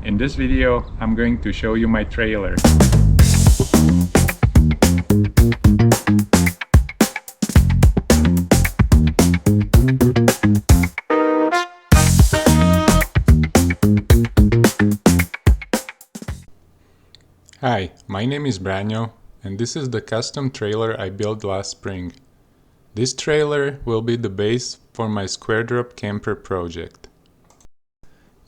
In this video, I'm going to show you my trailer. Hi, my name is Branjo, and this is the custom trailer I built last spring. This trailer will be the base for my SQUAREDROP camper project.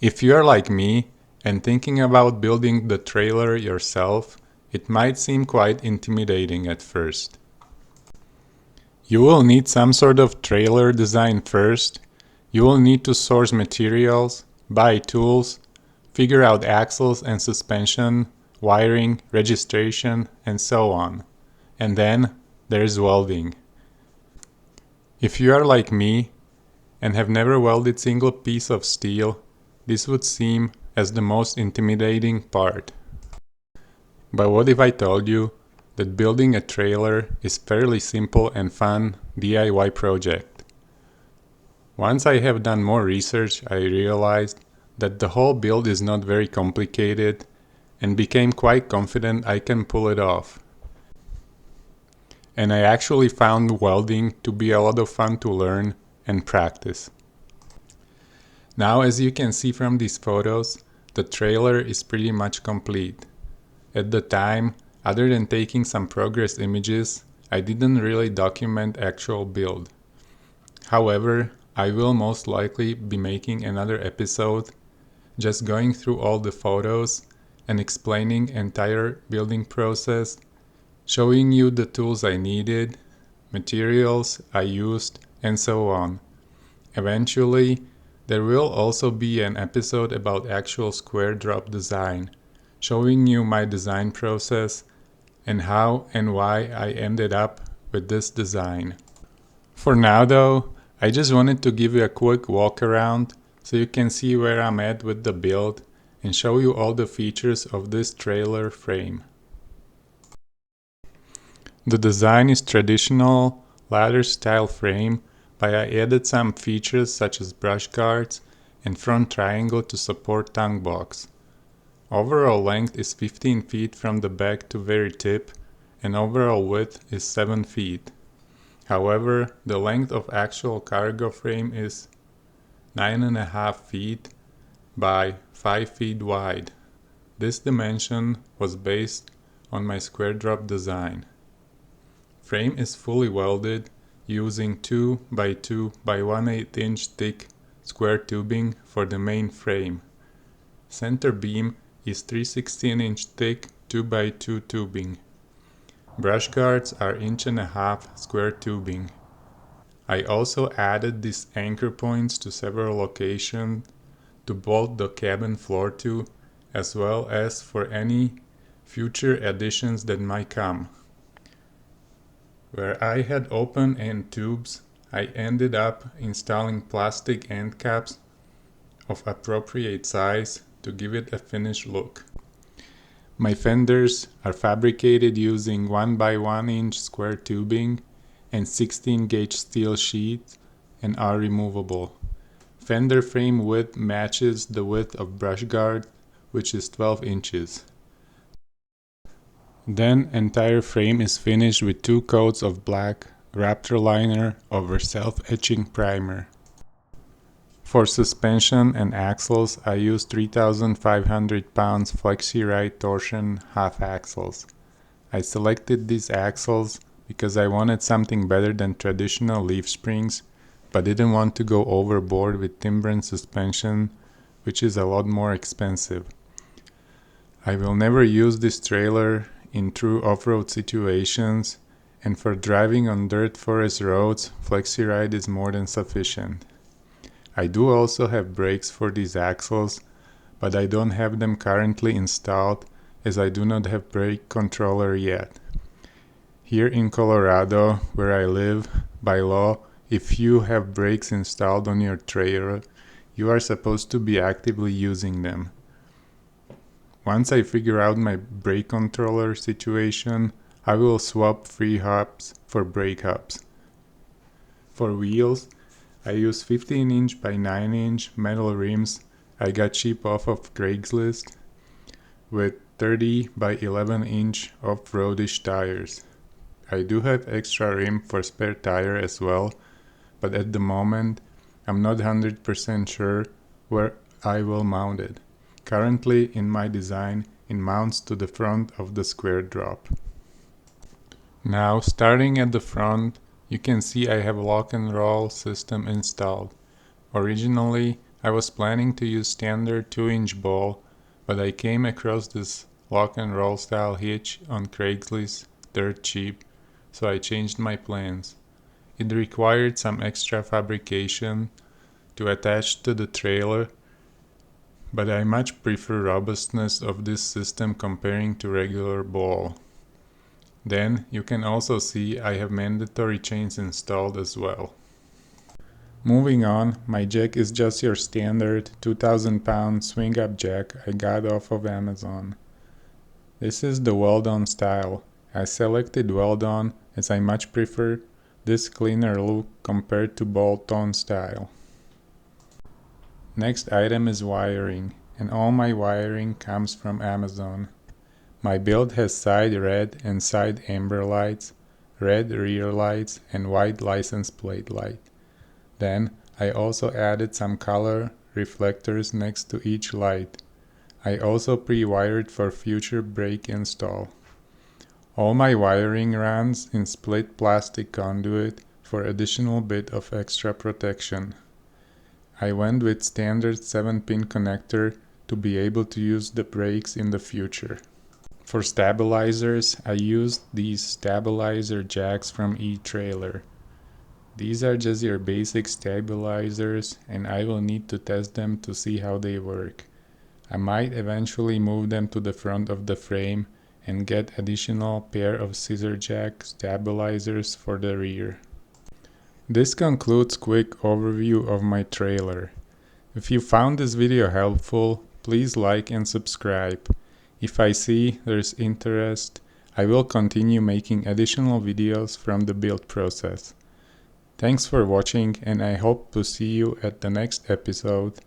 If you are like me and thinking about building the trailer yourself, it might seem quite intimidating at first. You will need some sort of trailer design first. You will need to source materials, buy tools, figure out axles and suspension, wiring, registration, and so on. And then there's welding. If you are like me and have never welded a single piece of steel, this would seem as the most intimidating part. But what if I told you that building a trailer is a fairly simple and fun DIY project? Once I have done more research, I realized that the whole build is not very complicated and became quite confident I can pull it off. And I actually found welding to be a lot of fun to learn and practice. Now, as you can see from these photos, the trailer is pretty much complete. At the time, other than taking some progress images, I didn't really document actual build. However, I will most likely be making another episode just going through all the photos and explaining entire building process, showing you the tools I needed, materials I used, and so on. Eventually, there will also be an episode about actual SQUAREDROP design, showing you my design process and how and why I ended up with this design. For now though, I just wanted to give you a quick walk around so you can see where I'm at with the build and show you all the features of this trailer frame. The design is traditional ladder style frame, but I added some features such as brush guards and front triangle to support tongue box. Overall length is 15 feet from the back to very tip, and overall width is 7 feet. However, the length of actual cargo frame is 9.5 feet by 5 feet wide. This dimension was based on my SQUAREDROP design. Frame is fully welded using 2 by 2 by 1/8 inch thick square tubing for the main frame. Center beam is 3/16 inch thick 2 by 2 tubing. Brush guards are 1.5 inch square tubing. I also added these anchor points to several locations to bolt the cabin floor to, as well as for any future additions that might come. Where I had open end tubes, I ended up installing plastic end caps of appropriate size to give it a finished look. My fenders are fabricated using 1 by 1 inch square tubing and 16 gauge steel sheets and are removable. Fender frame width matches the width of brush guard, which is 12 inches. Then entire frame is finished with 2 coats of black Raptor liner over self-etching primer. For suspension and axles, I used 3,500 pounds Flexi-Ride torsion half axles. I selected these axles because I wanted something better than traditional leaf springs, but didn't want to go overboard with Timbren suspension, which is a lot more expensive. I will never use this trailer in true off-road situations, and for driving on dirt forest roads, Flexi-Ride is more than sufficient. I do also have brakes for these axles, but I don't have them currently installed as I do not have brake controller yet. Here in Colorado, where I live, by law, if you have brakes installed on your trailer, you are supposed to be actively using them. Once I figure out my brake controller situation, I will swap free hubs for brake hubs. For wheels, I use 15 inch by 9 inch metal rims I got cheap off of Craigslist with 30 by 11 inch off-roadish tires. I do have extra rim for spare tire as well, but at the moment I'm not 100% sure where I will mount it. Currently in my design it mounts to the front of the SQUAREDROP. Now starting at the front, you can see I have a lock and roll system installed. Originally I was planning to use standard 2-inch ball, but I came across this lock and roll style hitch on Craigslist dirt cheap, so I changed my plans. It required some extra fabrication to attach to the trailer, but I much prefer robustness of this system comparing to regular ball. Then you can also see I have mandatory chains installed as well. Moving on, my jack is just your standard 2000-pound swing-up jack I got off of Amazon. This is the weld-on style. I selected weld-on as I much prefer this cleaner look compared to bolt-on style. Next item is wiring, and all my wiring comes from Amazon. My build has side red and side amber lights, red rear lights, and white license plate light. Then I also added some color reflectors next to each light. I also pre-wired for future brake install. All my wiring runs in split plastic conduit for additional bit of extra protection. I went with standard 7-pin connector to be able to use the brakes in the future. For stabilizers, I used these stabilizer jacks from eTrailer. These are just your basic stabilizers, and I will need to test them to see how they work. I might eventually move them to the front of the frame and get additional pair of scissor jack stabilizers for the rear. This concludes quick overview of my trailer. If you found this video helpful, please like and subscribe. If I see there's interest, I will continue making additional videos from the build process. Thanks for watching, and I hope to see you at the next episode.